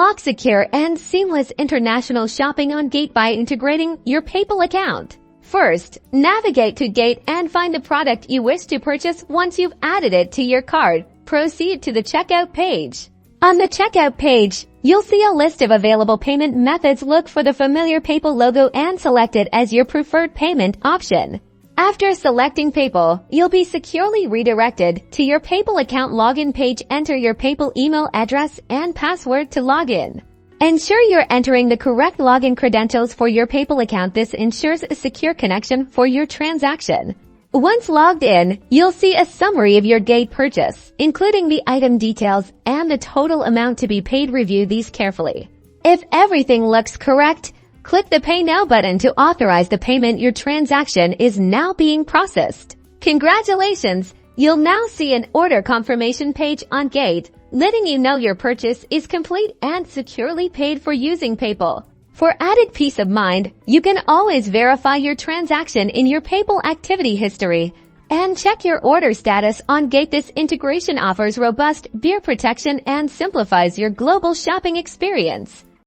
Unlock secure and seamless international shopping on Gate by integrating your PayPal account. First, navigate to Gate and find the product you wish to purchase. Once you've added it to your cart, proceed to the checkout page. On the checkout page, you'll see a list of available payment methods. Look for the familiar PayPal logo and select it as your preferred payment option. After selecting PayPal, you'll be securely redirected to your PayPal account login page. Enter your PayPal email address and password to log in. Ensure you're entering the correct login credentials for your PayPal account. This ensures a secure connection for your transaction. Once logged in, you'll see a summary of your Gate purchase, including the item details and the total amount to be paid. Review these carefully. If everything looks correct, click the Pay Now button to authorize the payment. Your transaction is now being processed. Congratulations! You'll now see an order confirmation page on Gate, letting you know your purchase is complete and securely paid for using PayPal. For added peace of mind, you can always verify your transaction in your PayPal activity history and check your order status on Gate. This integration offers robust buyer protection and simplifies your global shopping experience.